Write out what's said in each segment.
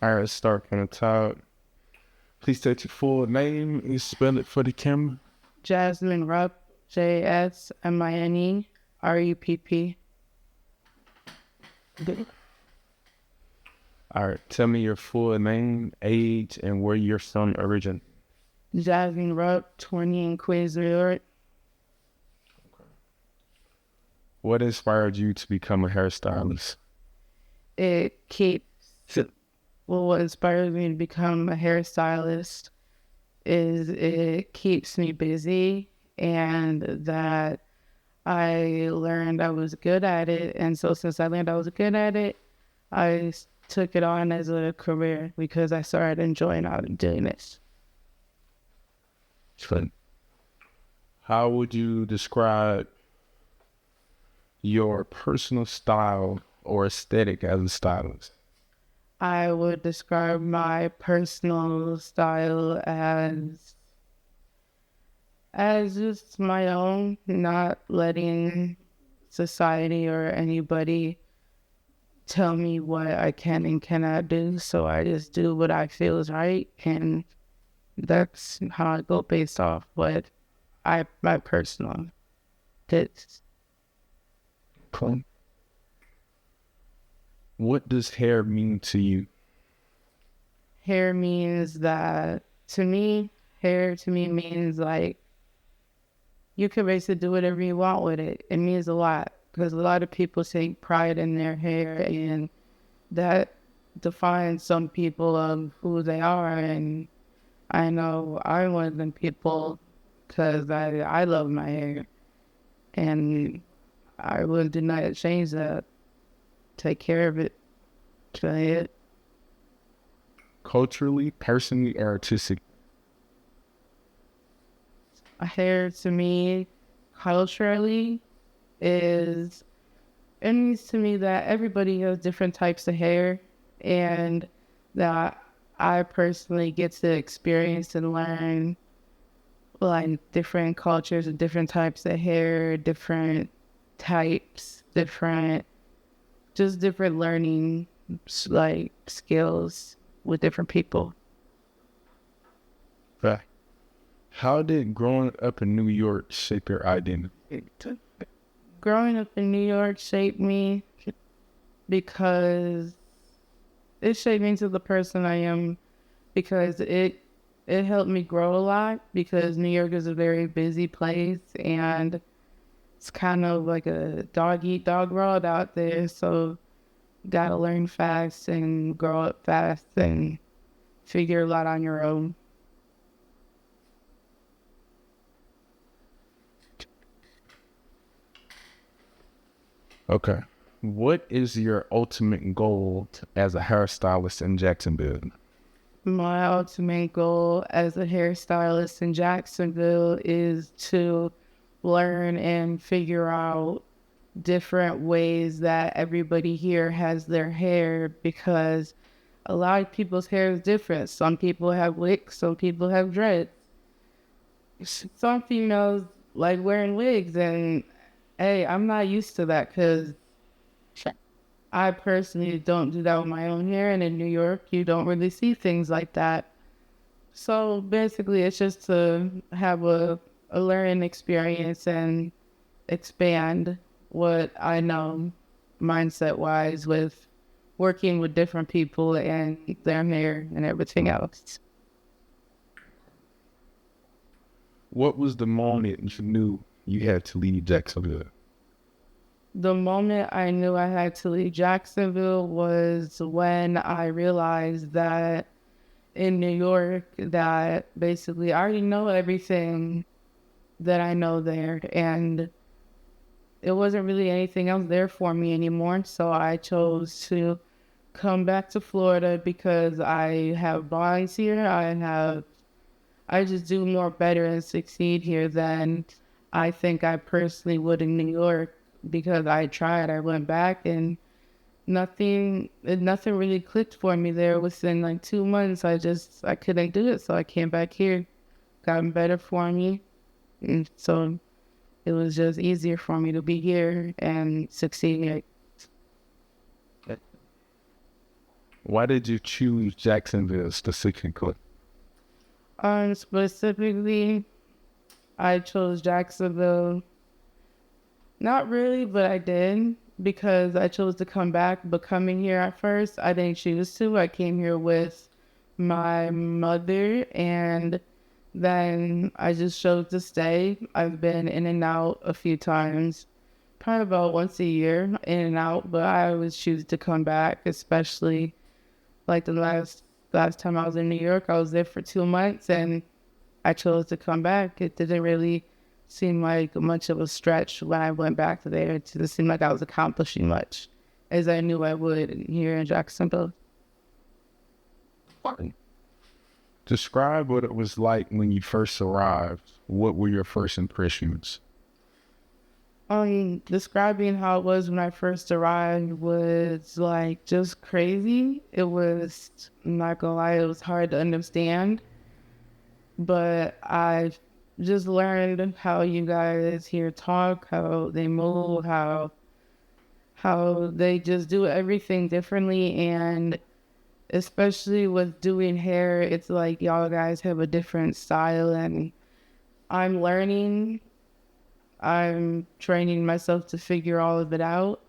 All right, let's start from the top. Please state your full name and spell it for the camera. Jasmine Rupp, JSMINE RUPP. All right, tell me your full name, age, and where you're from origin. Jasmine Rupp, 20 in Queens, New York. What inspired you to become a hairstylist? It keeps, well, what inspired me to become a hairstylist is it keeps me busy and that I learned I was good at it. And so since I learned I was good at it, I took it on as a career because I started enjoying out doing this. Fun. How would you describe your personal style or aesthetic as a stylist? I would describe my personal style as just my own, not letting society or anybody tell me what I can and cannot do. So I just do what I feel is right, and that's how I go based off what my personal fits. Cool. What does hair mean to you? Hair means that to me, hair to me means like you can basically do whatever you want with it. It means a lot because a lot of people take pride in their hair, and that defines some people of who they are. And I know I'm one of them people because I love my hair, and I would do not change that. Take care of it. Try it. Culturally, personally, or artistic? Hair to me, culturally, is it means to me that everybody has different types of hair, and that I personally get to experience and learn like different cultures and different types of hair, different types, different learning like skills with different people. Fact. How did growing up in New York shape your identity? Growing up in New York shaped me because it shaped me into the person I am, because it helped me grow a lot, because New York is a very busy place and it's kind of like a dog eat dog world out there. So gotta learn fast and grow up fast and figure a lot on your own. Okay. What is your ultimate goal as a hairstylist in Jacksonville? My ultimate goal as a hairstylist in Jacksonville is to learn and figure out different ways that everybody here has their hair, because a lot of people's hair is different. Some people have wigs, some people have dreads. Some females like wearing wigs, and hey, I'm not used to that because I personally don't do that with my own hair, and in New York, you don't really see things like that. So basically, it's just to have a learning experience and expand what I know mindset wise with working with different people and their hair and everything else. What was the moment you knew you had to leave Jacksonville? The moment I knew I had to leave Jacksonville was when I realized that in New York, that basically I already know everything that I know there, and it wasn't really anything else there for me anymore. So I chose to come back to Florida because I have bonds here. I just do more better and succeed here than I think I personally would in New York, because I tried. I went back and nothing really clicked for me there. Within like 2 months, I couldn't do it. So I came back here, gotten better for me. And so it was just easier for me to be here and succeed here. Why did you choose Jacksonville specifically? Specifically, I chose Jacksonville. Not really, but I did because I chose to come back. But coming here at first, I didn't choose to. I came here with my mother, and then I just chose to stay. I've been in and out a few times, probably about once a year, in and out. But I always choose to come back, especially like the last time I was in New York. I was there for 2 months, and I chose to come back. It didn't really seem like much of a stretch when I went back there. It didn't seem like I was accomplishing much as I knew I would here in Jacksonville. Describe what it was like when you first arrived. What were your first impressions? Describing how it was when I first arrived was like just crazy. It was, I'm not gonna lie, it was hard to understand. But I just learned how you guys here talk, how they move, how they just do everything differently. And especially with doing hair, it's like y'all guys have a different style, and I'm learning. I'm training myself to figure all of it out.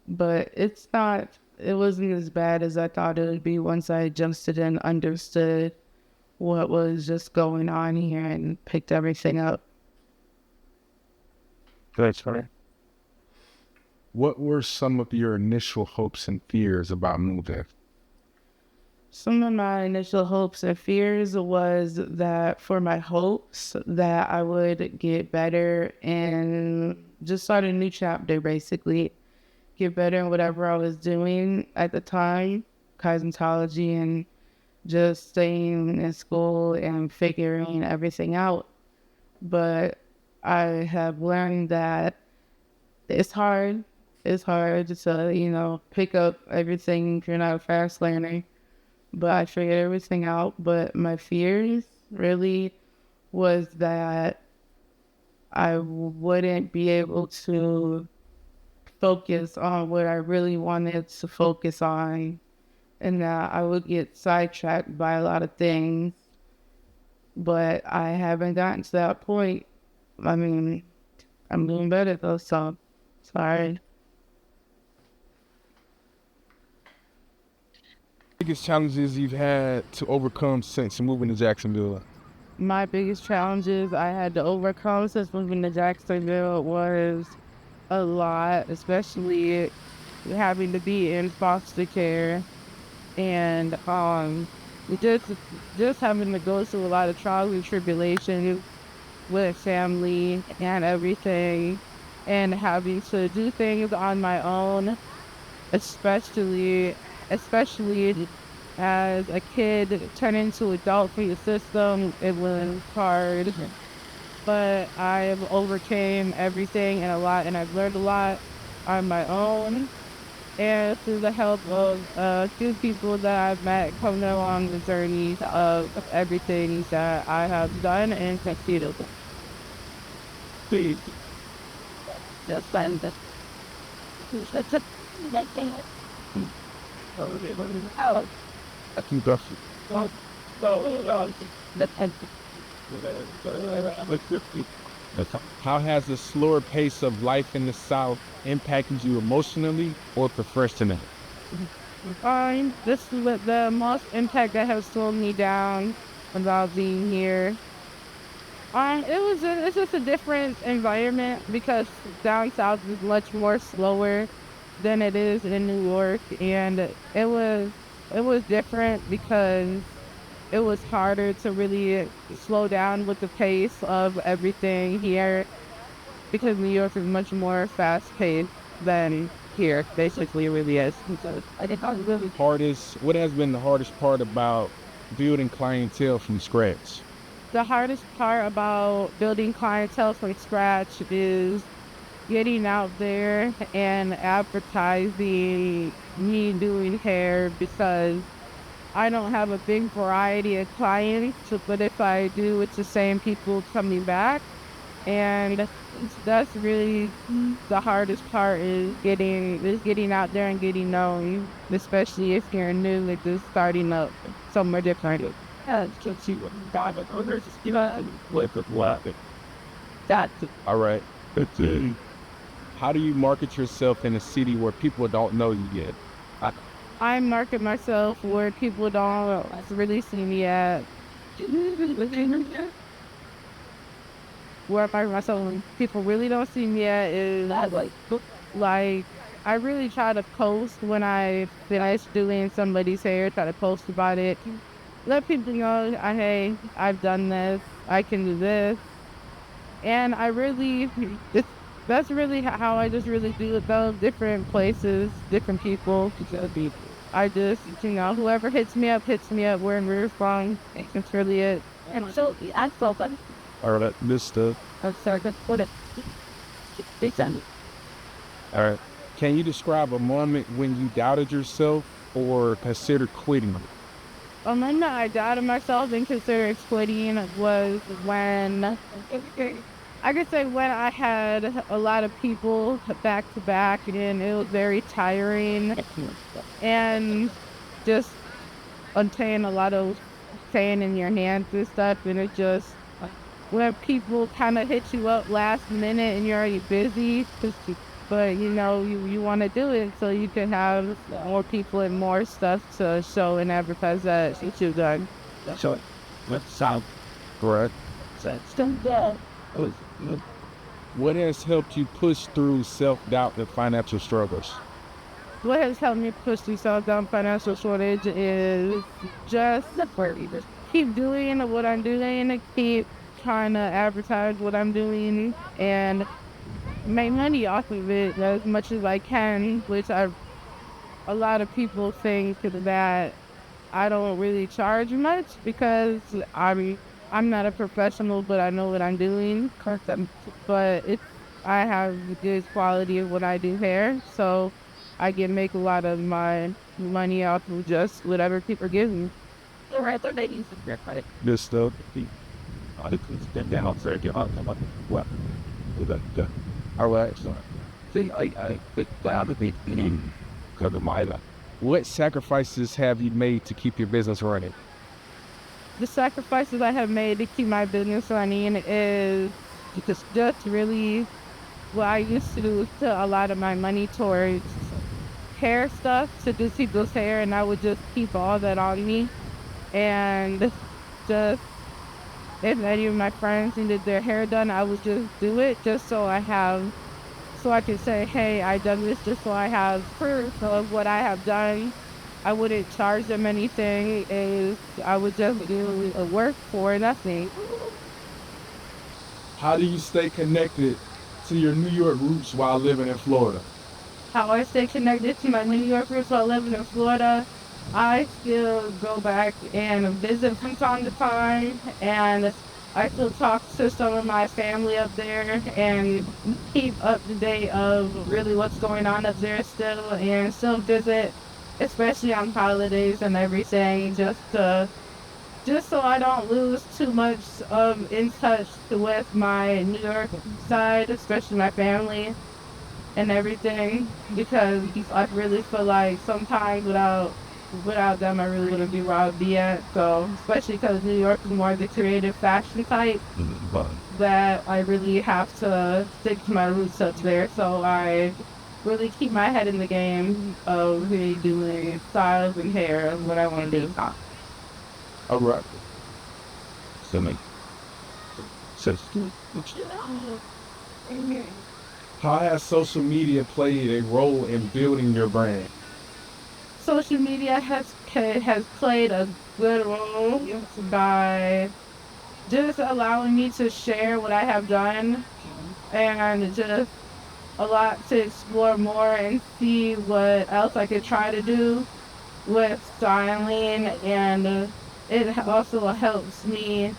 But it wasn't as bad as I thought it would be once I adjusted and understood what was just going on here and picked everything up. That's right. What were some of your initial hopes and fears about moving? Some of my initial hopes and fears was that for my hopes that I would get better and just start a new chapter, basically. Get better in whatever I was doing at the time, cosmetology, and just staying in school and figuring everything out. But I have learned that it's hard. It's hard to, pick up everything if you're not a fast learner. But I figured everything out. But my fears really was that I wouldn't be able to focus on what I really wanted to focus on, and that I would get sidetracked by a lot of things. But I haven't gotten to that point. I mean, I'm doing better though, so sorry. Biggest challenges you've had to overcome since moving to Jacksonville? My biggest challenges I had to overcome since moving to Jacksonville was a lot, especially having to be in foster care and just just having to go through a lot of trials and tribulations with family and everything, and having to do things on my own, especially as a kid turning to adult for the system. It was hard, but I've overcame everything and a lot, and I've learned a lot on my own and through the help of a few people that I've met coming along the journey of everything that I have done and succeeded. Please. Just find it. How has the slower pace of life in the South impacted you emotionally or professionally? This is what the most impact that has slowed me down about being here. It's just a different environment because down south is much more slower than it is in New York, and it was different because it was harder to really slow down with the pace of everything here because New York is much more fast paced than here. Basically, it really is. So I think I was really What has been the hardest part about building clientele from scratch? The hardest part about building clientele from scratch is getting out there and advertising me doing hair because I don't have a big variety of clients, but if I do, it's the same people coming back. And That's really the hardest part is getting out there and getting known, especially if you're new and just starting up somewhere different. Yeah, just see what God with others, you know, with what. That's All right. How do you market yourself in a city where people don't know you yet? I market myself where people don't really see me at. Where I market myself when people really don't see me at is like I really try to post when I finish doing somebody's hair, try to post about it. Let people know, hey, I've done this, I can do this. And I really, it's, that's really how I just really do it though. Different places, different people. I just, whoever hits me up, We're in respond. That's really it. And so I felt like, All right, Mister. I'm sorry, what it, they send. All right. Can you describe a moment when you doubted yourself or considered quitting? A moment I doubted myself and considered quitting was when I could say when I had a lot of people back to back and it was very tiring and just untaining a lot of pain in your hands and stuff, and it just when people kind of hit you up last minute and you're already busy, but you want to do it so you can have more people and more stuff to show and advertise that you've done. So it went south. Correct. So it's still dead. What has helped you push through self-doubt and financial struggles? What has helped me push through self-down financial shortage is just keep doing what I'm doing, keep trying to advertise what I'm doing, and make money off of it as much as I can, which a lot of people think that I don't really charge much because I'm not a professional, but I know what I'm doing. But I have a good quality of what I do here, so I can make a lot of my money off of just whatever people give me. The rest of ladies is their credit. This stuff. I could stand down, so get on someone. Well, All right. see, I could down to be because of my life. What sacrifices have you made to keep your business running? The sacrifices I have made to keep my business running is just really what I used to do to a lot of my money towards hair stuff to do people's hair, and I would just keep all that on me. And just if any of my friends needed their hair done, I would just do it just so I can say, hey, I done this just so I have proof of what I have done. I wouldn't charge them anything, is I would just do a work for nothing. How do you stay connected to your New York roots while living in Florida? How I stay connected to my New York roots while living in Florida, I still go back and visit from time to time, and I still talk to some of my family up there and keep up to date of really what's going on up there still, and still visit, especially on holidays and everything, just so I don't lose too much in touch with my New York side, especially my family and everything, because I really feel like sometimes without them I really wouldn't be where I'd be at. So especially because New York is more the creative fashion type, that I really have to stick to my roots up there. So I really keep my head in the game of really doing styles and hair and what I want to do. All right. How has social media played a role in building your brand? Social media has played a good role by just allowing me to share what I have done and just a lot to explore more and see what else I could try to do with styling, and it also helps me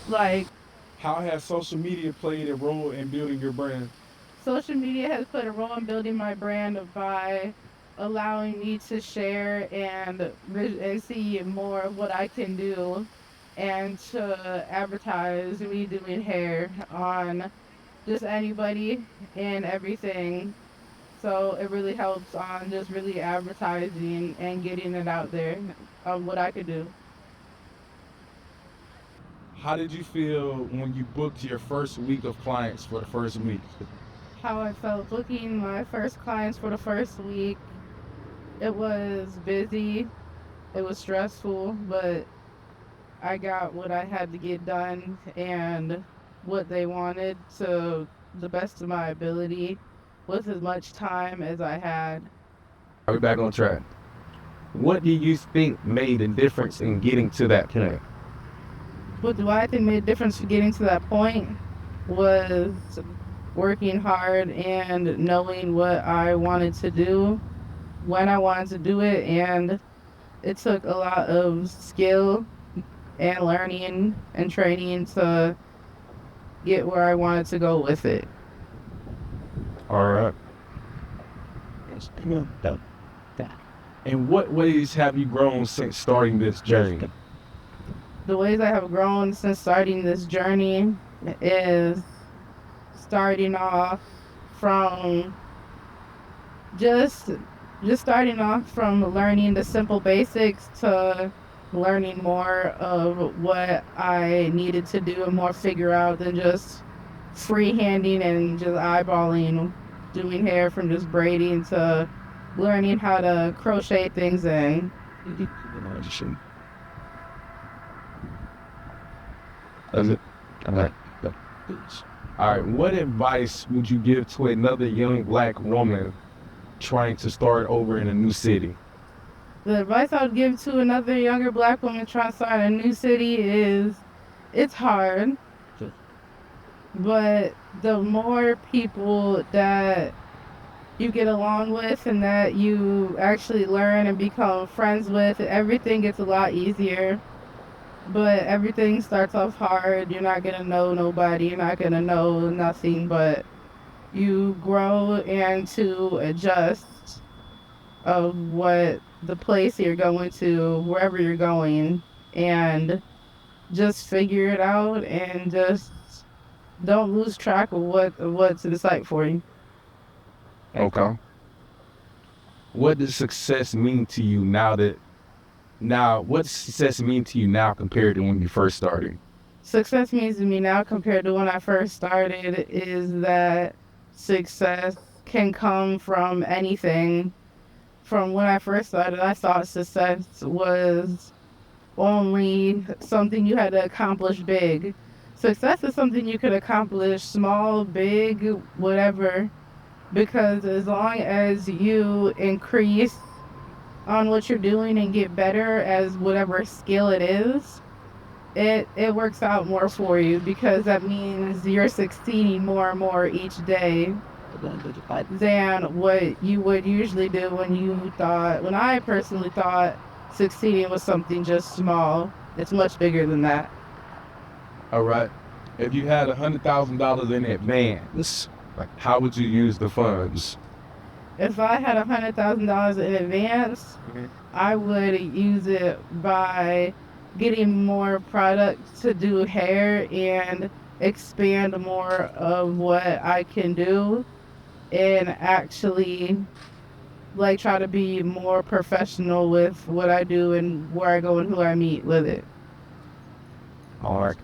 like How has social media played a role in building your brand? social media has played a role in building my brand by allowing me to share and see more of what I can do and to advertise me doing hair on just anybody and everything. So it really helps on just really advertising and getting it out there of what I could do. How did you feel when you booked your first week of clients for the first week? How I felt booking my first clients for the first week. It was busy, it was stressful, but I got what I had to get done and what they wanted to the best of my ability with as much time as I had. Are we back on track? What do you think made a difference in getting to that point? What do I think made a difference for getting to that point was working hard and knowing what I wanted to do, when I wanted to do it, and it took a lot of skill and learning and training to get where I wanted to go with it. All right. In what ways have you grown since starting this journey? The ways I have grown since starting this journey is starting off from just starting off from learning the simple basics to learning more of what I needed to do and more figure out than just freehanding and just eyeballing doing hair, from just braiding to learning how to crochet things in. Does it? All right. All right. What advice would you give to another young black woman trying to start over in a new city? The advice I would give to another younger black woman trying to start a new city is it's hard, but the more people that you get along with and that you actually learn and become friends with, everything gets a lot easier. But everything starts off hard. You're not gonna know nobody. You're not gonna know nothing, but you grow and to adjust of what the place you're going to, wherever you're going, and just figure it out and just don't lose track of what's in sight for you. Okay. What does success mean to you what does success mean to you now compared to when you first started? Success means to me now compared to when I first started is that success can come from anything. From when I first started, I thought success was only something you had to accomplish big. Success is something you could accomplish small, big, whatever, because as long as you increase on what you're doing and get better as whatever skill it is, it works out more for you, because that means you're succeeding more and more each day than what you would usually do when I personally thought succeeding was something just small. It's much bigger than that. All right. If you had $100,000 in advance, how would you use the funds? If I had $100,000 in advance, I would use it by getting more product to do hair and expand more of what I can do, and actually like try to be more professional with what I do and where I go and who I meet with it. All right.